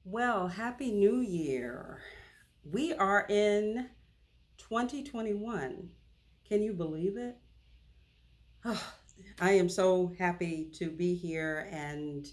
Well, Happy New Year. We are in 2021. Can you believe it? Oh, I am so happy to be here and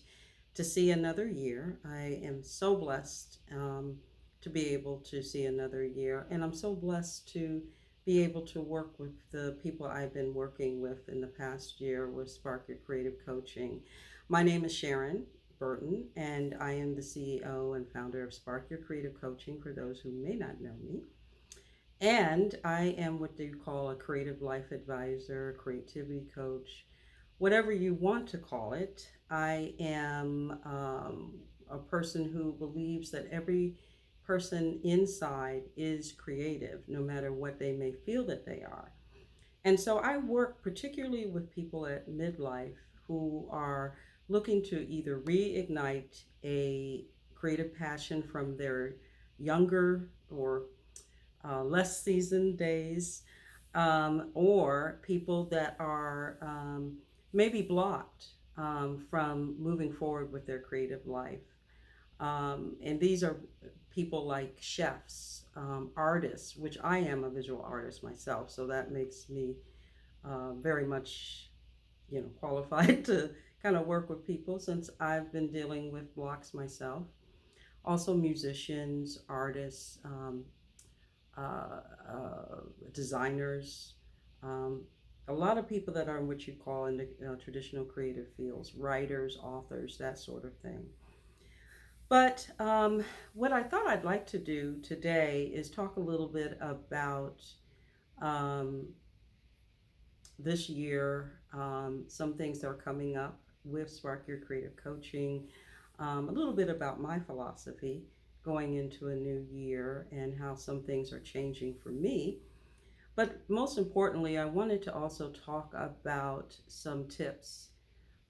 to see another year. I am so blessed to be able to see another year. And I'm so blessed to be able to work with the people I've been working with in the past year with Spark Your Creative Coaching. My name is Sharon Burton, and I am the CEO and founder of Spark Your Creative Coaching for those who may not know me. And I am what they call a creative life advisor, creativity coach, whatever you want to call it. I am a person who believes that every person inside is creative, no matter what they may feel that they are. And so I work particularly with people at midlife who are looking to either reignite a creative passion from their younger or less seasoned days, or people that are maybe blocked from moving forward with their creative life. And these are people like chefs, artists, which I am a visual artist myself, so that makes me very much, qualified to kind of work with people since I've been dealing with blocks myself. Also, musicians, artists, designers, um, a lot of people that are in what you call in the traditional creative fields, writers, authors, that sort of thing. But what I thought I'd like to do today is talk a little bit about um, this year, some things that are coming up with Spark Your Creative Coaching, a little bit about my philosophy going into a new year and how some things are changing for me. But most importantly, I wanted to also talk about some tips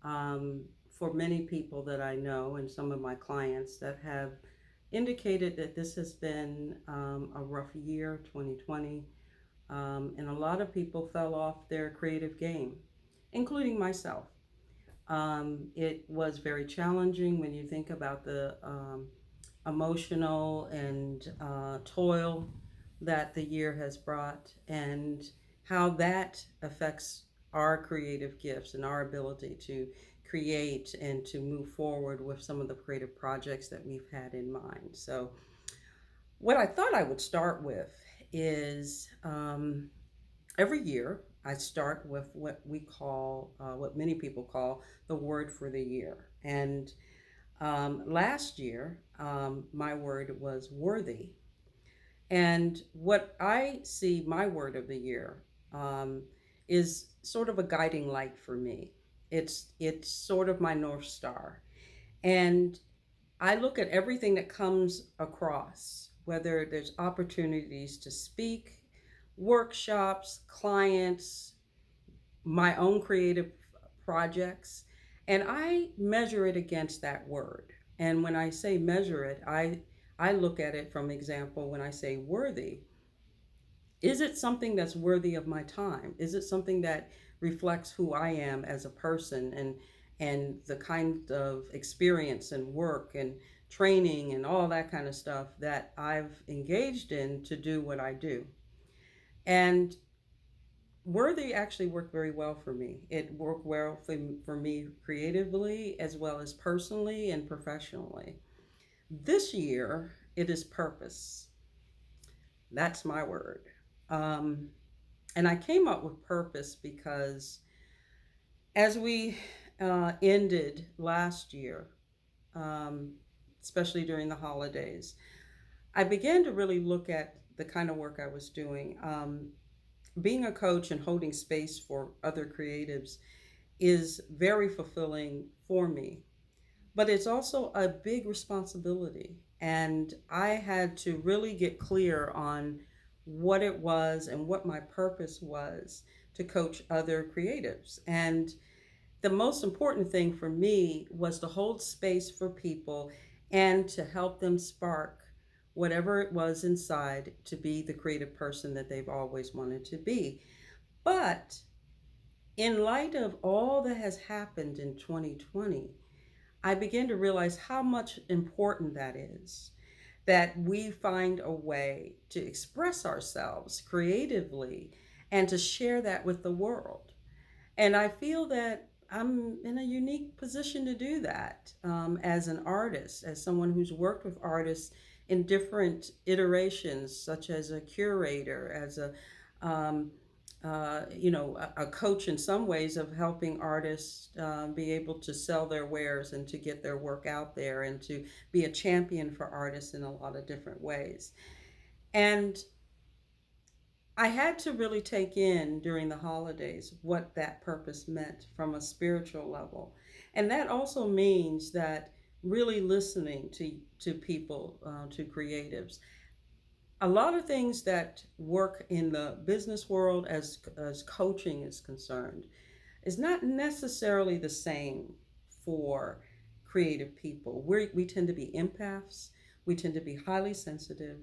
for many people that I know and some of my clients that have indicated that this has been a rough year, 2020, and a lot of people fell off their creative game, including myself. It was very challenging when you think about the emotional and toil that the year has brought and how that affects our creative gifts and our ability to create and to move forward with some of the creative projects that we've had in mind. So, what I thought I would start with is every year I start with what we call, what many people call the word for the year. And last year, my word was worthy. And what I see my word of the year um, is sort of a guiding light for me. It's sort of my North Star. And I look at everything that comes across, whether there's opportunities to speak, workshops, clients, my own creative projects, and I measure it against that word. And when I say measure it, I look at it from example when I say worthy. Is it something that's worthy of my time? Is it something that reflects who I am as a person and the kind of experience and work and training and all that kind of stuff that I've engaged in to do what I do? And worthy actually worked very well for me. It worked well for me creatively as well as personally and professionally. This year, it is purpose. That's my word. Um, and I came up with purpose because as we ended last year, um, especially during the holidays, I began to really look at the kind of work I was doing. Being a coach and holding space for other creatives is very fulfilling for me, but it's also a big responsibility. And I had to really get clear on what it was and what my purpose was to coach other creatives. And the most important thing for me was to hold space for people and to help them spark whatever it was inside to be the creative person that they've always wanted to be. But in light of all that has happened in 2020, I began to realize how much important that is, that we find a way to express ourselves creatively and to share that with the world. And I feel that I'm in a unique position to do that, as an artist, as someone who's worked with artists in different iterations, such as a curator, as um, a coach in some ways of helping artists be able to sell their wares and to get their work out there and to be a champion for artists in a lot of different ways. And I had to really take in during the holidays what that purpose meant from a spiritual level. And that also means that really listening to people, to creatives. A lot of things that work in the business world as coaching is concerned is not necessarily the same for creative people. We tend to be empaths, we tend to be highly sensitive.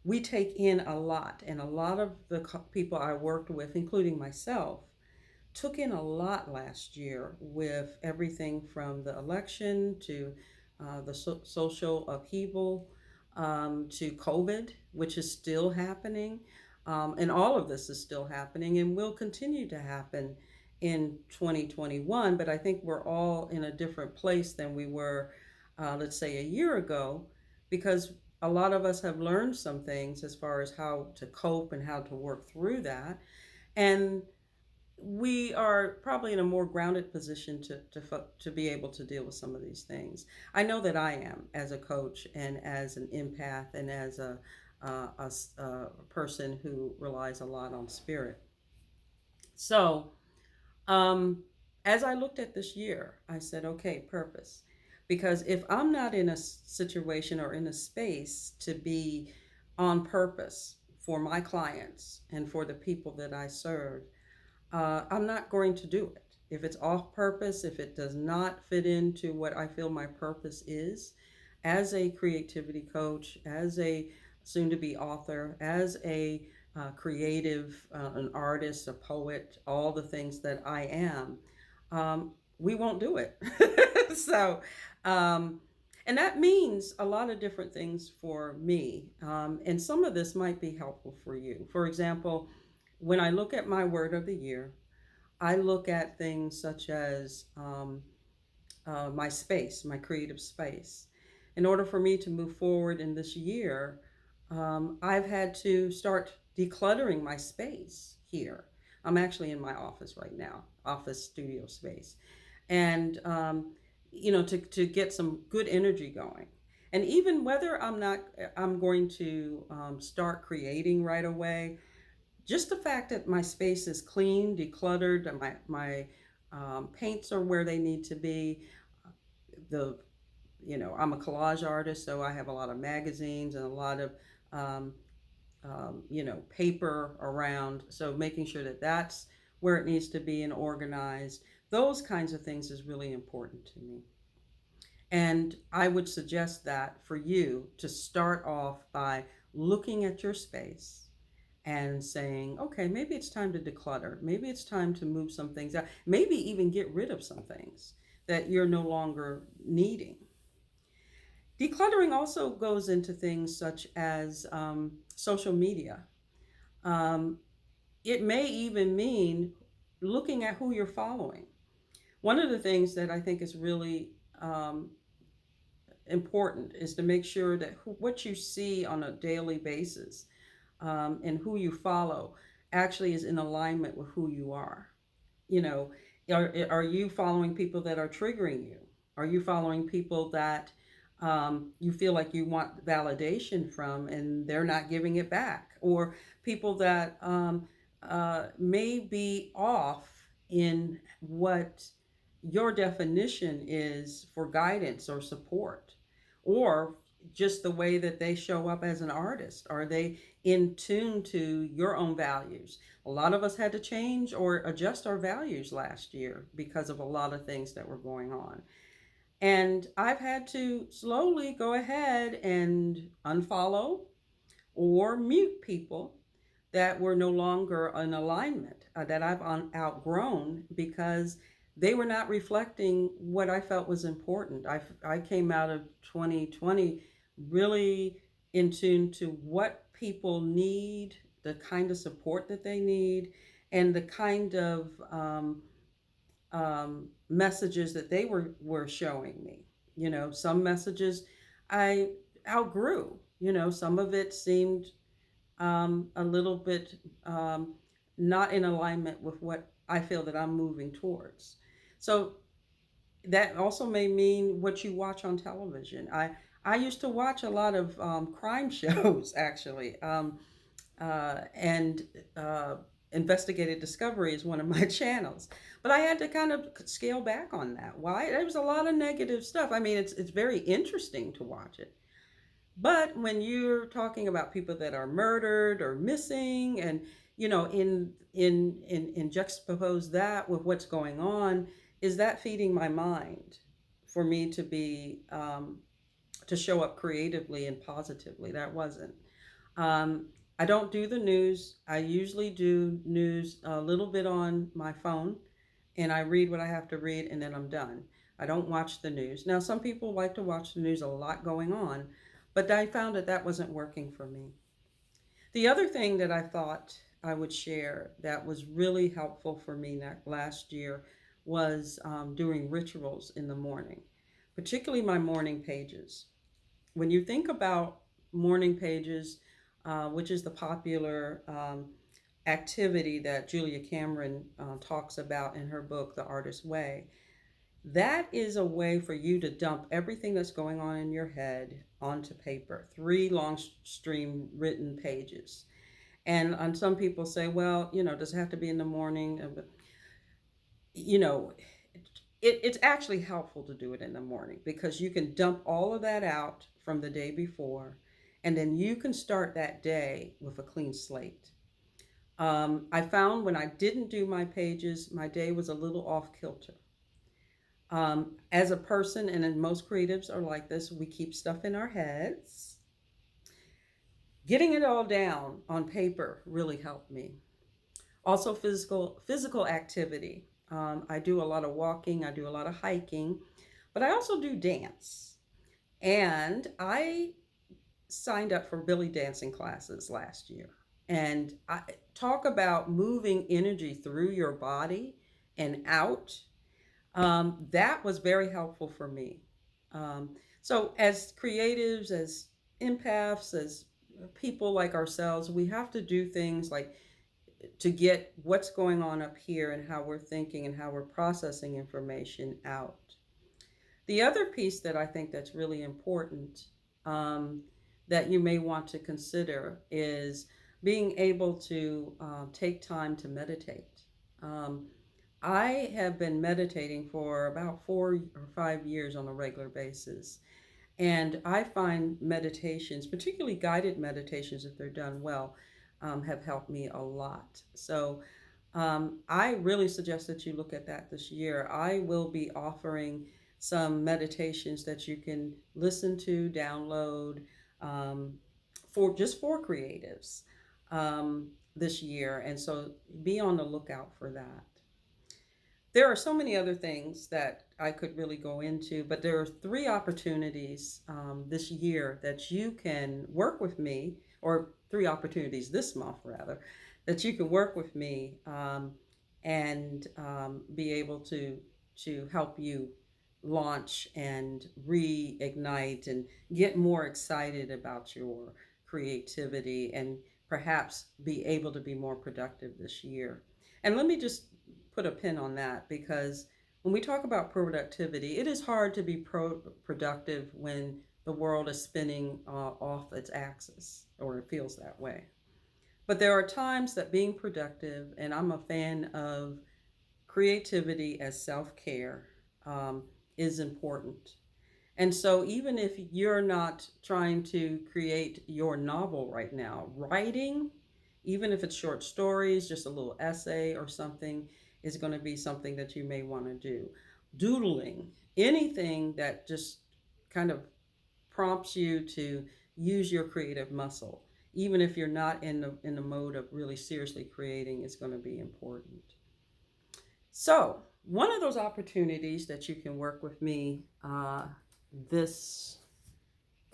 We take in a lot, and a lot of the people I worked with, including myself, took in a lot last year with everything from the election to the social upheaval, to COVID, which is still happening. And all of this is still happening and will continue to happen in 2021. But I think we're all in a different place than we were, let's say, a year ago, because a lot of us have learned some things as far as how to cope and how to work through that. And we are probably in a more grounded position to be able to deal with some of these things. I know that I am, as a coach and as an empath and as a person who relies a lot on spirit. So, as I looked at this year, I said, okay, purpose. Because if I'm not in a situation or in a space to be on purpose for my clients and for the people that I serve, I'm not going to do it. If it's off purpose, if it does not fit into what I feel my purpose is as a creativity coach, as a soon to be author, as a creative, an artist, a poet, all the things that I am, we won't do it. so, um, and that means a lot of different things for me. And some of this might be helpful for you. For example, when I look at my word of the year, I look at things such as my space, my creative space. In order for me to move forward in this year, I've had to start decluttering my space here. I'm actually in my office right now, office studio space. And, to get some good energy going. And even whether I'm going to start creating right away, just the fact that my space is clean, decluttered, and my paints are where they need to be. The I'm a collage artist, so I have a lot of magazines and a lot of um, paper around. So making sure that that's where it needs to be and organized. Those kinds of things is really important to me. And I would suggest that for you to start off by looking at your space and saying, okay, maybe it's time to declutter. Maybe it's time to move some things out. Maybe even get rid of some things that you're no longer needing. Decluttering also goes into things such as social media. Um, it may even mean looking at who you're following. One of the things that I think is really important is to make sure that what you see on a daily basis, and who you follow actually is in alignment with who you are. You know, are you following people that are triggering you? Are you following people that you feel like you want validation from and they're not giving it back? Or people that may be off in what your definition is for guidance or support, or just the way that they show up as an artist? Are they in tune to your own values? A lot of us had to change or adjust our values last year because of a lot of things that were going on. And I've had to slowly go ahead and unfollow or mute people that were no longer in alignment, that I've outgrown, because they were not reflecting what I felt was important. I came out of 2020 really in tune to what people need, the kind of support that they need, and the kind of messages that they were showing me. You know, some messages I outgrew. You know, some of it seemed a little bit not in alignment with what I feel that I'm moving towards. So that also may mean what you watch on television. I used to watch a lot of crime shows actually, and Investigative Discovery is one of my channels. But I had to kind of scale back on that. Why? There was a lot of negative stuff. I mean, it's very interesting to watch it. But when you're talking about people that are murdered or missing, and you know, in juxtapose that with what's going on, is that feeding my mind for me to be to show up creatively and positively? That wasn't. Um, I don't do the news. I usually do news a little bit on my phone, and I read what I have to read, and then I'm done. I don't watch the news. Now, some people like to watch the news, a lot going on, but I found that that wasn't working for me. The other thing that I thought I would share that was really helpful for me last year was doing rituals in the morning, particularly my morning pages. When you think about morning pages, which is the popular activity that Julia Cameron talks about in her book, The Artist's Way, that is a way for you to dump everything that's going on in your head onto paper, three long stream written pages. And some people say, well, you know, does it have to be in the morning? You know, it's actually helpful to do it in the morning because you can dump all of that out from the day before, and then you can start that day with a clean slate. I found when I didn't do my pages, my day was a little off kilter. As a person, and most creatives are like this, we keep stuff in our heads. Getting it all down on paper really helped me. Also, physical activity. I do a lot of walking. I do a lot of hiking, but I also do dance. And I signed up for belly dancing classes last year. And I talk about moving energy through your body and out. That was very helpful for me. So, as creatives, as empaths, as people like ourselves, we have to do things like to get what's going on up here and how we're thinking and how we're processing information out. The other piece that I think that's really important that you may want to consider is being able to take time to meditate. Um, I have been meditating for about 4 or 5 years on a regular basis. And I find meditations, particularly guided meditations, if they're done well, have helped me a lot. So I really suggest that you look at that this year. I will be offering some meditations that you can listen to, download for creatives this year. And so be on the lookout for that. There are so many other things that I could really go into, but there are three opportunities this year that you can work with me, or three opportunities this month rather, that you can work with me and be able to help you launch and reignite and get more excited about your creativity and perhaps be able to be more productive this year. And let me just put a pin on that, because when we talk about productivity, it is hard to be productive when the world is spinning off its axis, or it feels that way. But there are times that being productive, and I'm a fan of creativity as self-care, is important. And so even if you're not trying to create your novel right now, writing, even if it's short stories, just a little essay or something, is going to be something that you may want to do. Doodling, anything that just kind of prompts you to use your creative muscle, even if you're not in the mode of really seriously creating, is going to be important. So One of those opportunities that you can work with me this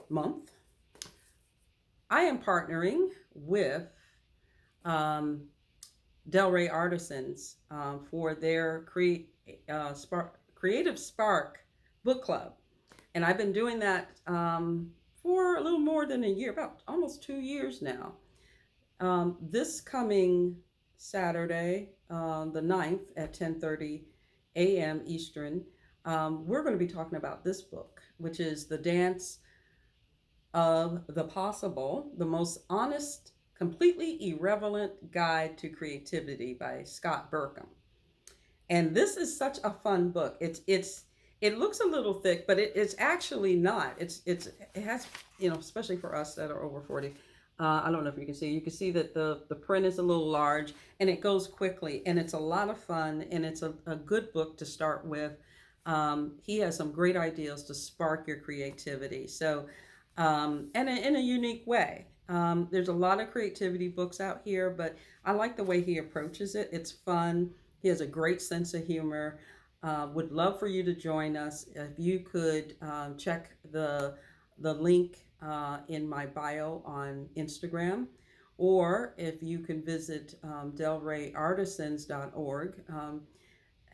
month, I am partnering with um, Delray Artisans for their Creative Spark book club. And I've been doing that for a little more than a year, about almost 2 years now. This coming Saturday, the 9th at 10:30 a.m. Eastern, we're going to be talking about this book, which is The Dance of the Possible, the most honest, completely irrelevant guide to creativity by Scott Burkham. And this is such a fun book. It looks a little thick, but it's actually not. It has, especially for us that are over 40. I don't know if you can see. You can see that the print is a little large, and it goes quickly, and it's a lot of fun, and it's a good book to start with. He has some great ideas to spark your creativity. So, and in a unique way. There's a lot of creativity books out here, but I like the way he approaches it. It's fun. He has a great sense of humor. Would love for you to join us. If you could check the link in my bio on Instagram, or if you can visit delrayartisans.org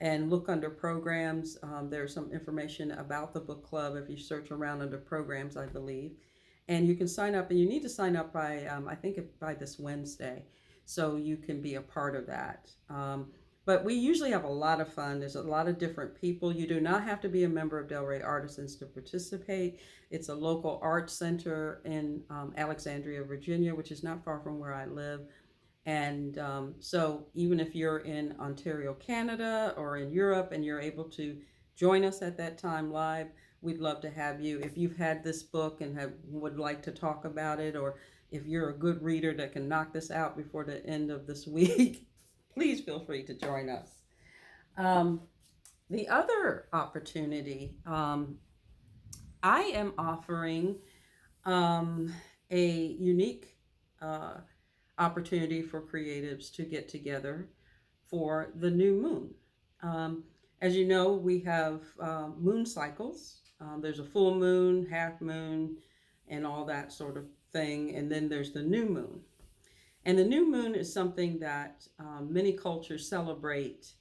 and look under programs. There's some information about the book club if you search around under programs, I believe. And you can sign up, and you need to sign up by, I think, by this Wednesday, so you can be a part of that. But we usually have a lot of fun. There's a lot of different people. You do not have to be a member of Delray Artisans to participate. It's a local art center in Alexandria, Virginia, which is not far from where I live. And so even if you're in Ontario, Canada, or in Europe, and you're able to join us at that time live, we'd love to have you. If you've had this book and would like to talk about it, or if you're a good reader that can knock this out before the end of this week, please feel free to join us. The other opportunity, I am offering a unique opportunity for creatives to get together for the new moon. As you know, we have moon cycles. There's a full moon, half moon, and all that sort of thing. And then there's the new moon. And the new moon is something that many cultures celebrate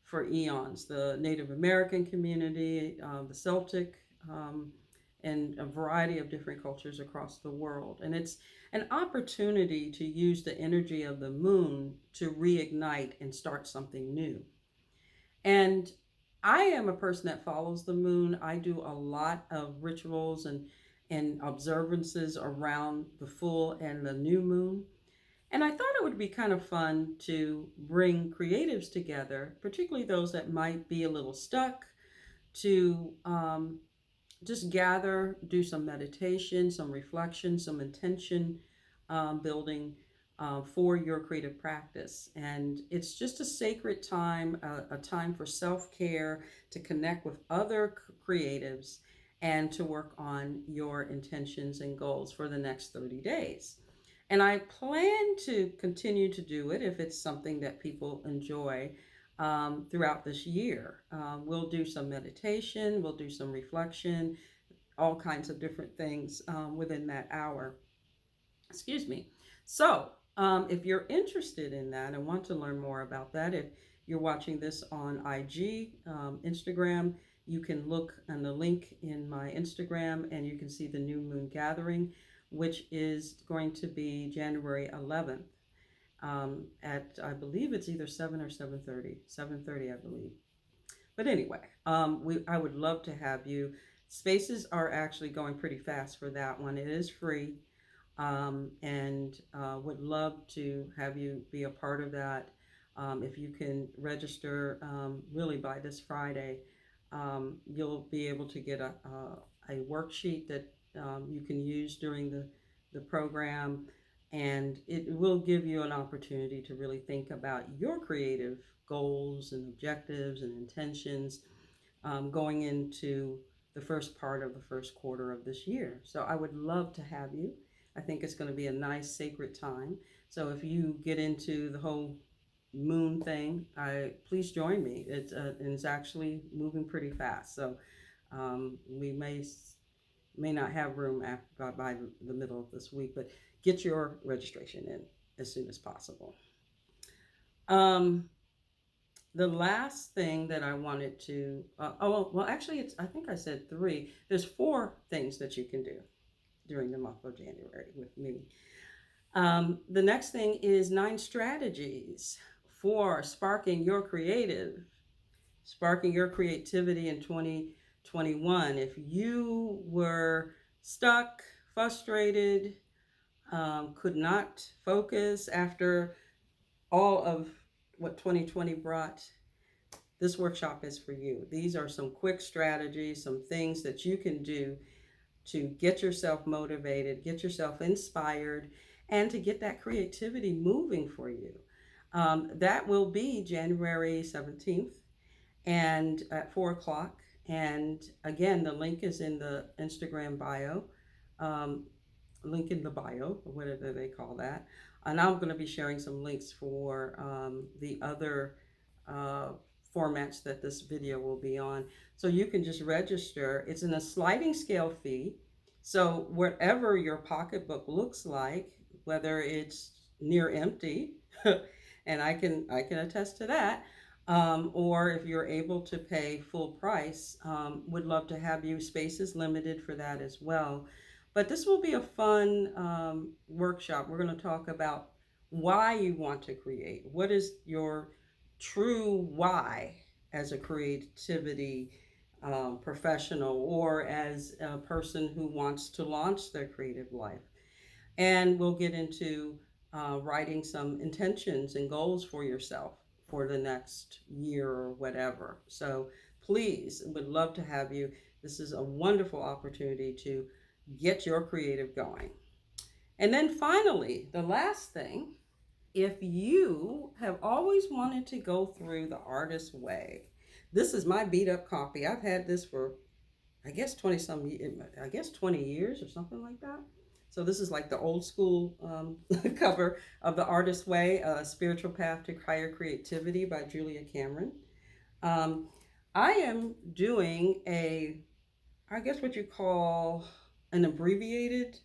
for eons. The Native American community, the Celtic, and a variety of different cultures across the world. And it's an opportunity to use the energy of the moon to reignite and start something new. And I am a person that follows the moon. I do a lot of rituals and observances around the full and the new moon. And I thought it would be kind of fun to bring creatives together, particularly those that might be a little stuck, to just gather, do some meditation, some reflection, some intention building for your creative practice. And it's just a sacred time, a time for self-care, to connect with other creatives and to work on your intentions and goals for the next 30 days. And I plan to continue to do it if it's something that people enjoy throughout this year. We'll do some meditation, we'll do some reflection, all kinds of different things within that hour. Excuse me. So if you're interested in that and want to learn more about that, if you're watching this on IG, Instagram, you can look on the link in my Instagram and you can see the New Moon Gathering, which is going to be January 11th at, I believe it's either 7 or 7:30. 7:30, I believe. But anyway, I would love to have you. Spaces are actually going pretty fast for that one. It is free, and would love to have you be a part of that. If you can register really by this Friday, you'll be able to get a worksheet that you can use during the program, and it will give you an opportunity to really think about your creative goals and objectives and intentions going into the first part of the first quarter of this year. So I would love to have you. I think it's going to be a nice sacred time. So if you get into the whole moon thing, please join me. It's actually moving pretty fast. So we may not have room by the middle of this week, but get your registration in as soon as possible. Um, the last thing that I wanted to, well, actually, I think I said three. There's four things that you can do during the month of January with me. The next thing is 9 strategies for sparking your creativity in 2021. If you were stuck, frustrated, could not focus after all of what 2020 brought, this workshop is for you. These are some quick strategies, some things that you can do to get yourself motivated, get yourself inspired, and to get that creativity moving for you. That will be January 17th and at 4 o'clock. And again, the link is in the Instagram bio, link in the bio, or whatever they call that. And I'm going to be sharing some links for the other uh, formats that this video will be on. So you can just register. It's in a sliding scale fee. So whatever your pocketbook looks like, whether it's near empty, and I can attest to that, or if you're able to pay full price, would love to have you. Space is limited for that as well. But this will be a fun workshop. We're going to talk about why you want to create. What is your true why as a creativity professional or as a person who wants to launch their creative life? And we'll get into writing some intentions and goals for yourself for the next year or whatever. So please, would love to have you. This is a wonderful opportunity to get your creative going. And then finally, the last thing, if you have always wanted to go through the artist way, this is my beat up copy. I've had this for, I guess 20 years or something like that. So this is like the old school cover of The Artist Way, A Spiritual Path to Higher Creativity by Julia Cameron. I am doing I guess what you call an abbreviated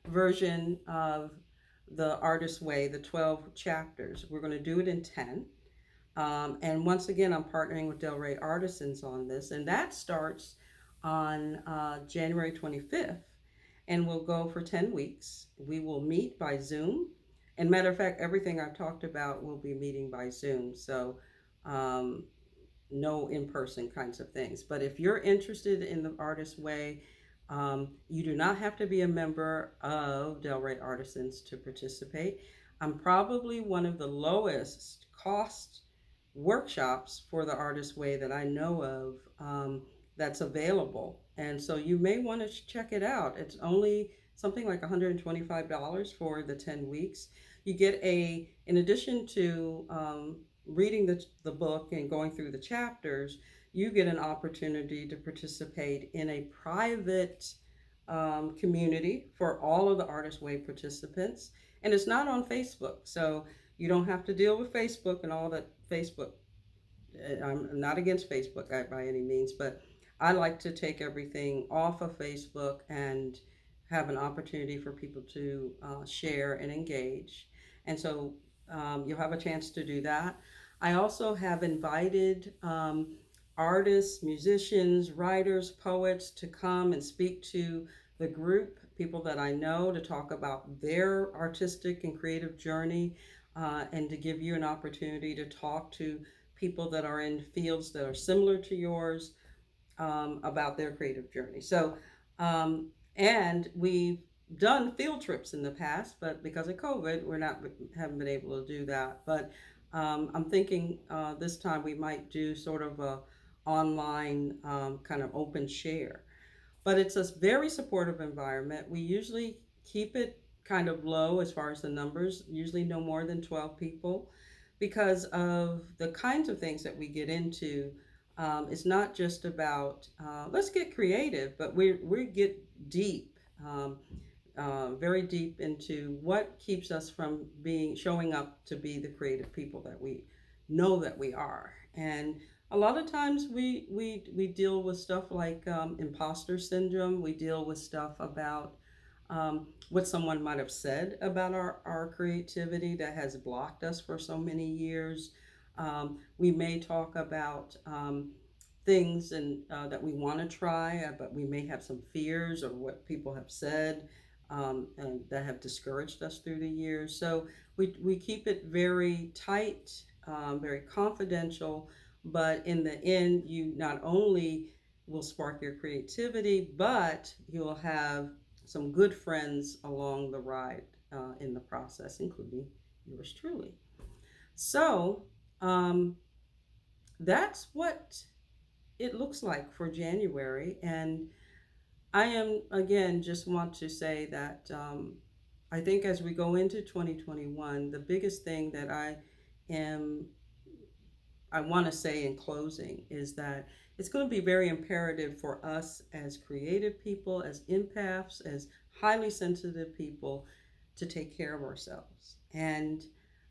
version of The Artist Way, the 12 chapters. We're going to do it in 10. And once again, I'm partnering with Del Rey Artisans on this, and that starts on January 25th. And we'll go for 10 weeks. We will meet by Zoom. And matter of fact, everything I've talked about will be meeting by Zoom. So no in-person kinds of things. But if you're interested in the Artist Way, you do not have to be a member of Del Rey Artisans to participate. I'm probably one of the lowest cost workshops for the Artist Way that I know of that's available. And so you may want to check it out. It's only something like $125 for the 10 weeks. You get in addition to reading the book and going through the chapters, you get an opportunity to participate in a private community for all of the Artist Way participants. And it's not on Facebook. So you don't have to deal with Facebook and all that Facebook. I'm not against Facebook by any means, but I like to take everything off of Facebook and have an opportunity for people to share and engage. And so you'll have a chance to do that. I also have invited artists, musicians, writers, poets to come and speak to the group, people that I know, to talk about their artistic and creative journey and to give you an opportunity to talk to people that are in fields that are similar to yours. About their creative journey. So, and we've done field trips in the past, but because of COVID, haven't been able to do that. But I'm thinking this time we might do sort of a online kind of open share. But it's a very supportive environment. We usually keep it kind of low as far as the numbers, usually no more than 12 people, because of the kinds of things that we get into. It's not just about let's get creative, but we get deep. very deep into what keeps us from showing up to be the creative people that we know that we are. And a lot of times we deal with stuff like imposter syndrome. We deal with stuff about what someone might have said about our creativity that has blocked us for so many years. We may talk about things and that we want to try, but we may have some fears or what people have said and that have discouraged us through the years. So we keep it very tight, very confidential, but in the end, you not only will spark your creativity, but you'll have some good friends along the ride in the process, including yours truly. So that's what it looks like for January. And I am, again, just want to say that I think as we go into 2021, the biggest thing that am I want to say in closing is that it's going to be very imperative for us as creative people, as empaths, as highly sensitive people to take care of ourselves. And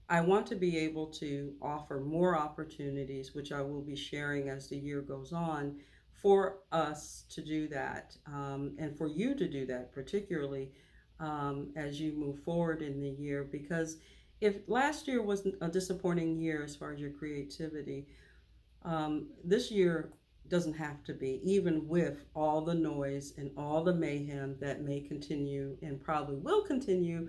I want to be able to offer more opportunities, which I will be sharing as the year goes on, for us to do that and for you to do that, particularly as you move forward in the year. Because if last year was a disappointing year as far as your creativity, this year doesn't have to be, even with all the noise and all the mayhem that may continue and probably will continue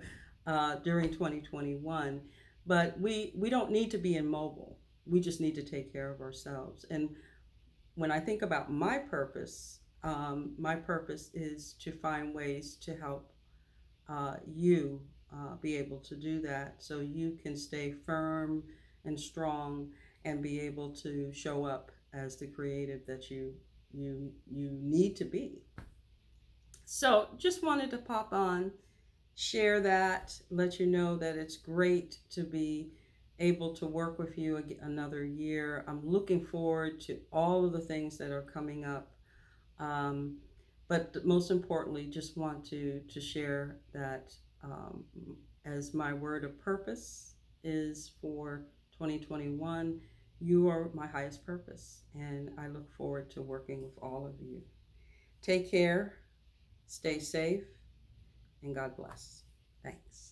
during 2021. But we don't need to be immobile. We just need to take care of ourselves. And when I think about my purpose is to find ways to help you be able to do that so you can stay firm and strong and be able to show up as the creative that you need to be. So just wanted to pop on, share that, let you know that it's great to be able to work with you another year. I'm looking forward to all of the things that are coming up. Um, but most importantly, just want to share that as my word of purpose is for 2021, you are my highest purpose. And I look forward to working with all of you. Take care, stay safe, and God bless. Thanks.